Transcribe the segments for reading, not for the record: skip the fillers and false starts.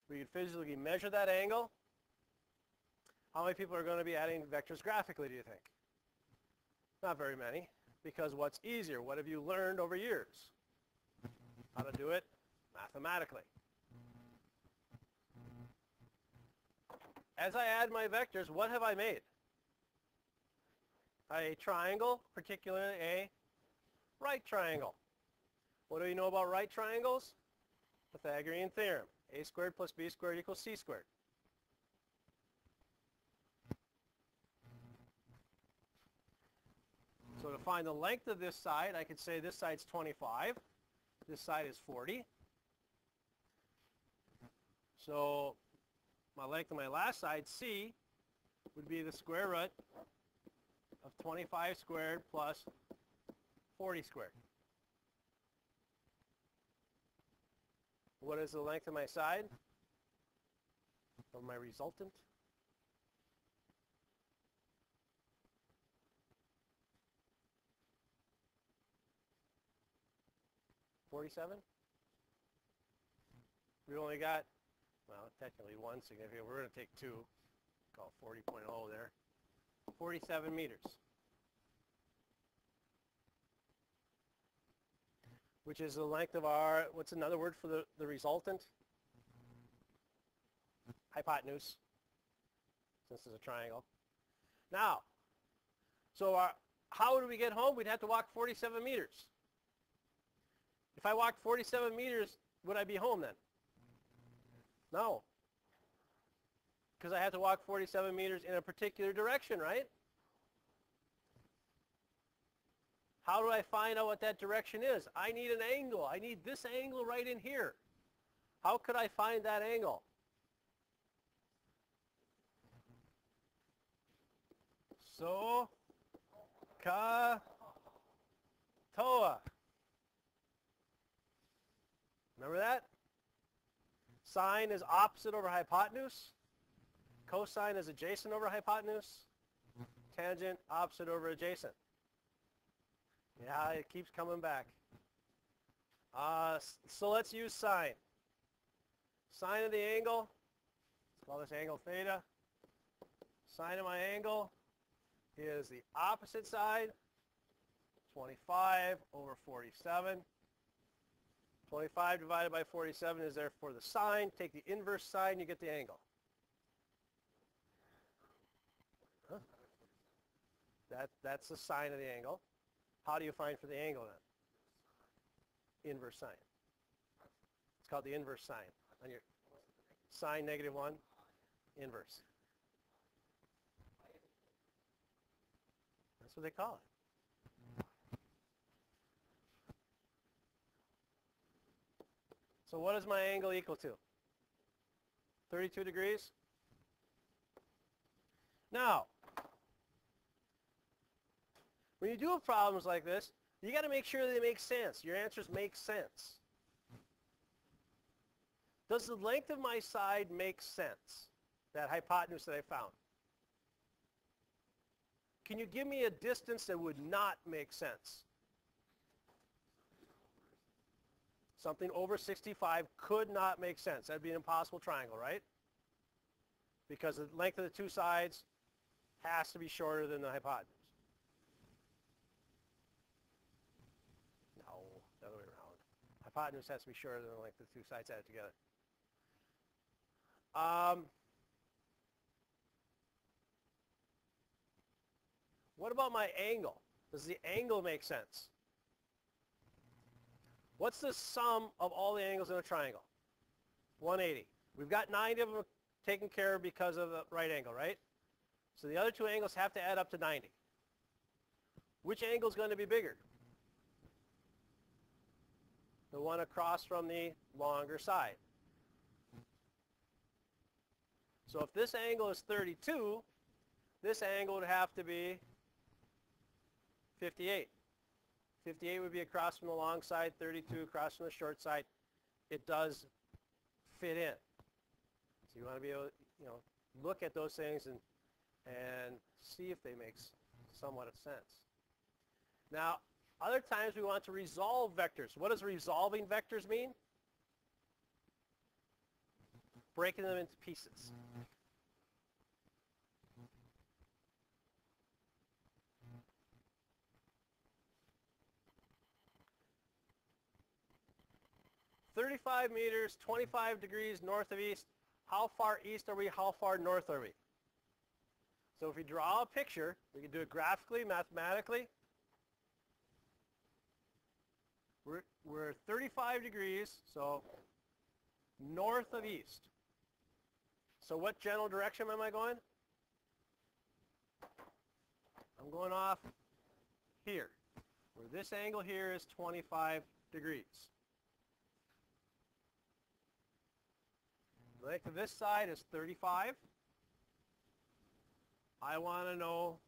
We could physically measure that angle. How many people are going to be adding vectors graphically, do you think? Not very many, because what's easier? What have you learned over years? How to do it mathematically. As I add my vectors, what have I made? A triangle, particularly a right triangle. What do you know about right triangles? Pythagorean theorem. A squared plus b squared equals c squared. So to find the length of this side, I could say this side's 25. This side is 40. So my length of my last side, c, would be the square root of 25 squared plus 40 squared. What is the length of my side? Of my resultant? $47? We only got, well, technically one significant. We're going to take two. Call 40.0 there. 47 meters. Which is the length of our, what's another word for the resultant? Hypotenuse, since it's a triangle. Now, so how would we get home? We'd have to walk 47 meters. If I walked 47 meters, would I be home then? No. Because I have to walk 47 meters in a particular direction, right? How do I find out what that direction is? I need an angle. I need this angle right in here. How could I find that angle? So, ka, toa. Remember that? Sine is opposite over hypotenuse. Cosine is adjacent over hypotenuse. Tangent, opposite over adjacent. Yeah, it keeps coming back. So let's use sine. Sine of the angle, let's call this angle theta. Sine of my angle is the opposite side, 25 over 47. 25 divided by 47 is therefore the sine. Take the inverse side and you get the angle. Huh? That's the sine of the angle. How do you find for the angle then? Inverse sine. It's called the inverse sine. On your sine -1, inverse. That's what they call it. So what is my angle equal to? 32 degrees? Now, when you do problems like this, you got to make sure they make sense. Your answers make sense. Does the length of my side make sense? That hypotenuse that I found. Can you give me a distance that would not make sense? Something over 65 could not make sense. That'd be an impossible triangle, right? Because the length of the two sides has to be shorter than the hypotenuse. No, the other way around. Hypotenuse has to be shorter than the length of the two sides added together. What about my angle? Does the angle make sense? What's the sum of all the angles in a triangle? 180. We've got 90 of them taken care of because of the right angle, right? So the other two angles have to add up to 90. Which angle is going to be bigger? The one across from the longer side. So if this angle is 32, this angle would have to be 58. 58 would be across from the long side, 32 across from the short side. It does fit in. So you want to be able to, look at those things and see if they make somewhat of sense. Now, other times we want to resolve vectors. What does resolving vectors mean? breaking them into pieces. "35 meters, 25 degrees north of east." How far east are we? How far north are we? So if we draw a picture, we can do it graphically, mathematically. We're 35 degrees, so north of east. So what general direction am I going? I'm going off here, where this angle here is 25 degrees. The length of this side is 35. I want to know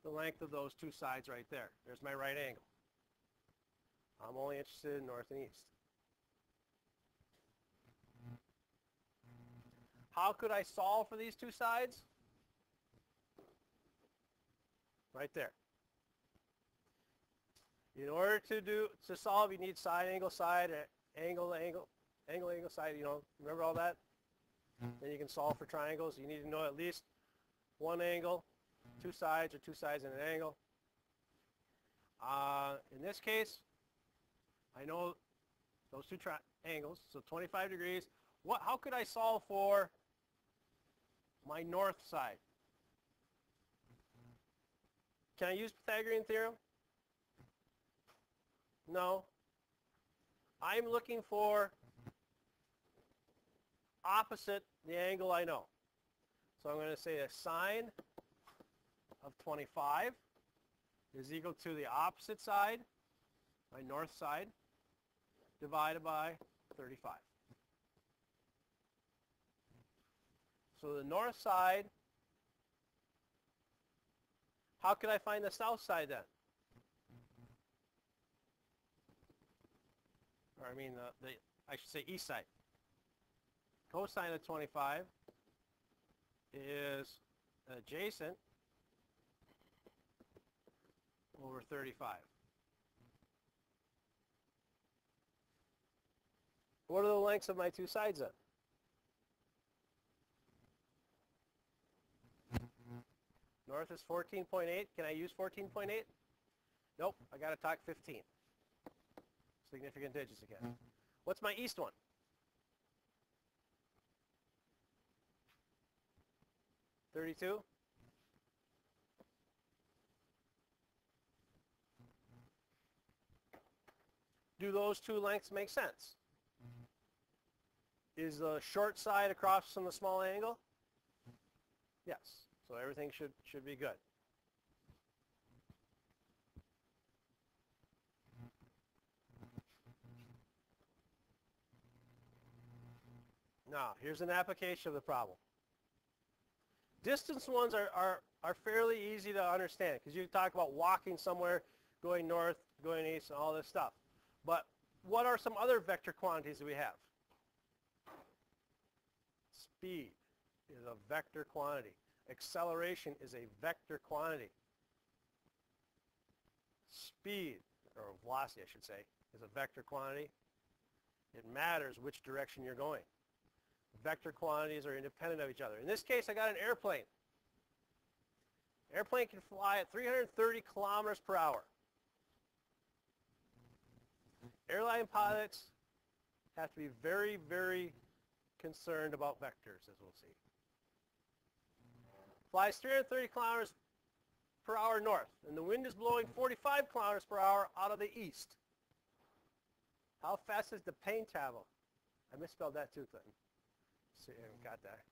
the length of those two sides right there. There's my right angle. I'm only interested in north and east. How could I solve for these two sides? Right there. In order to solve, you need side, angle, side, angle, angle, angle, angle, side, remember all that? Then you can solve for triangles. You need to know at least one angle, two sides, or two sides and an angle. In this case, I know those two angles, so 25 degrees. How could I solve for my north side? Can I use Pythagorean theorem? No. I'm looking for opposite the angle I know. So I'm going to say the sine of 25 is equal to the opposite side, my north side, divided by 35. So the north side, how can I find the south side then? Or I mean, I should say east side. Cosine of 25 is adjacent over 35. What are the lengths of my two sides then? North is 14.8. Can I use 14.8? Nope, I got to talk 15. Significant digits again. What's my east one? $32. Do those two lengths make sense? Is the short side across from the small angle? Yes. So everything should be good. Now, here's an application of the problem. Distance ones are fairly easy to understand because you talk about walking somewhere, going north, going east, and all this stuff. But what are some other vector quantities that we have? Speed is a vector quantity. Acceleration is a vector quantity. Speed, or velocity I should say, is a vector quantity. It matters which direction you're going. Vector quantities are independent of each other. In this case, I got an airplane. Airplane can fly at 330 kilometers per hour. Airline pilots have to be very, very concerned about vectors, as we'll see. Flies 330 kilometers per hour north, and the wind is blowing 45 kilometers per hour out of the east. How fast does the plane travel? I misspelled that too, Clinton. So got that.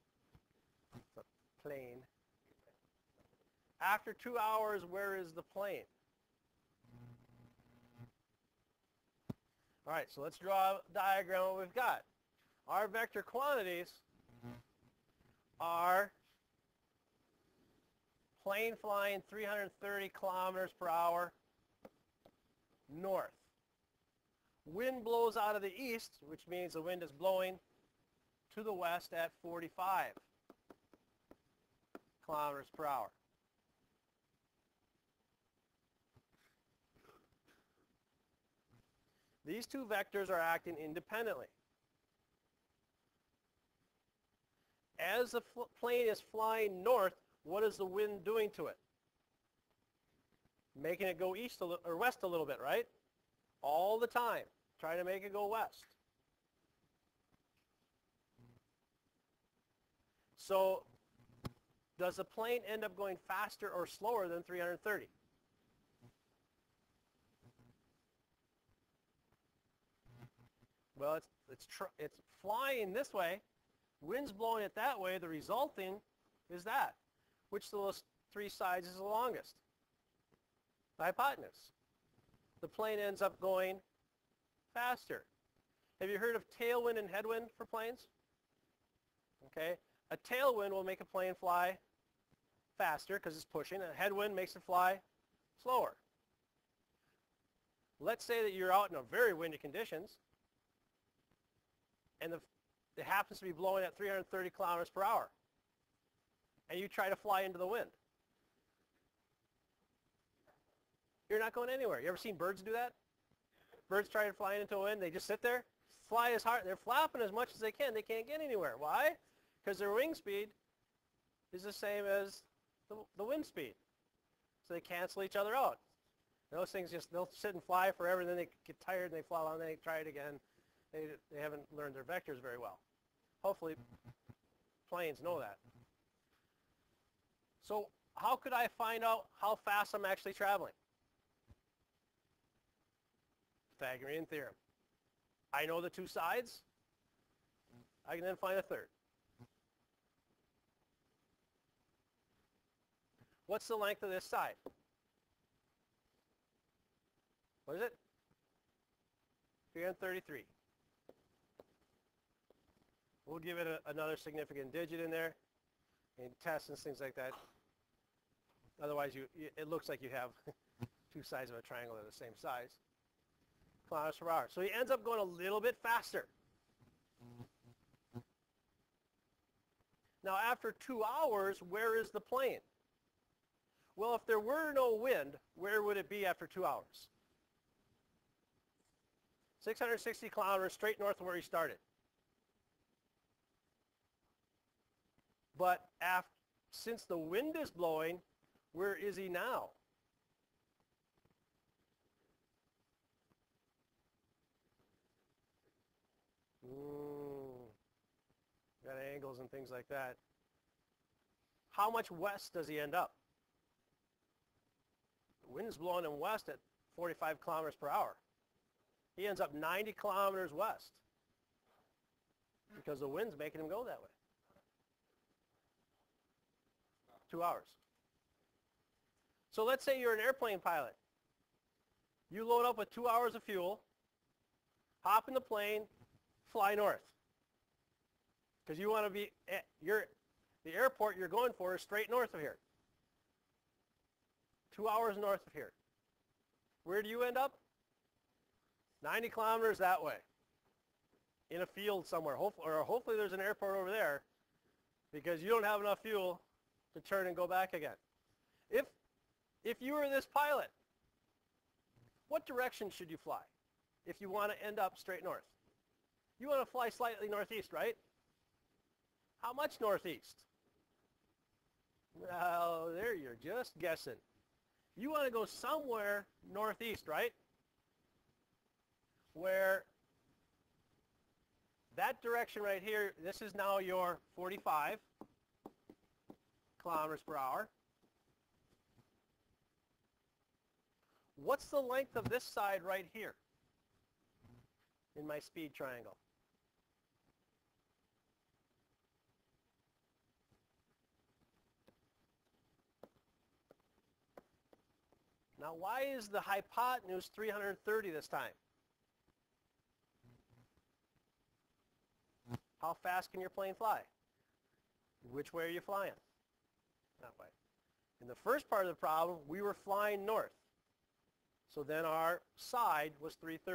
It's a plane. After 2 hours, where is the plane? All right, so let's draw a diagram of what we've got. Our vector quantities are plane flying 330 kilometers per hour north. Wind blows out of the east, which means the wind is blowing to the west at 45 kilometers per hour. These two vectors are acting independently. as the plane is flying north, what is the wind doing to it? Making it go east or west a little bit, right? All the time, trying to make it go west. So does the plane end up going faster or slower than 330? Well, it's flying this way, wind's blowing it that way. The resulting is that. Which of those three sides is the longest? The hypotenuse. The plane ends up going faster. Have you heard of tailwind and headwind for planes? Okay. A tailwind will make a plane fly faster because it's pushing. A headwind makes it fly slower. Let's say that you're out in a very windy conditions and it happens to be blowing at 330 kilometers per hour and you try to fly into the wind. You're not going anywhere. You ever seen birds do that? Birds try to fly into the wind. They just sit there, fly as hard. They're flapping as much as they can. They can't get anywhere. Why? Because their wing speed is the same as the wind speed. So they cancel each other out. Those things they'll sit and fly forever, and then they get tired and they fall down, and then they try it again. They haven't learned their vectors very well. Hopefully planes know that. So how could I find out how fast I'm actually traveling? Pythagorean theorem. I know the two sides. I can then find a third. What's the length of this side? What is it? 333. We'll give it another significant digit in there in tests and things like that. Otherwise, it looks like you have two sides of a triangle that are the same size. Kilometers per hour. So he ends up going a little bit faster. Now, after 2 hours, where is the plane? Well, if there were no wind, where would it be after 2 hours? 660 kilometers straight north of where he started. But since the wind is blowing, where is he now? Got angles and things like that. How much west does he end up? The wind's blowing him west at 45 kilometers per hour. He ends up 90 kilometers west because the wind's making him go that way. 2 hours. So let's say you're an airplane pilot. You load up with 2 hours of fuel, hop in the plane, fly north. Because you want to be, the airport you're going for is straight north of here. 2 hours north of here. Where do you end up? 90 kilometers that way. In a field somewhere. Hopefully there's an airport over there because you don't have enough fuel to turn and go back again. If you were this pilot, what direction should you fly if you want to end up straight north? You want to fly slightly northeast, right? How much northeast? Well, there you're just guessing. You want to go somewhere northeast, right? Where that direction right here, this is now your 45 kilometers per hour. What's the length of this side right here in my speed triangle? Now, why is the hypotenuse 330 this time? How fast can your plane fly? Which way are you flying? That way. In the first part of the problem, we were flying north. So then our side was 330.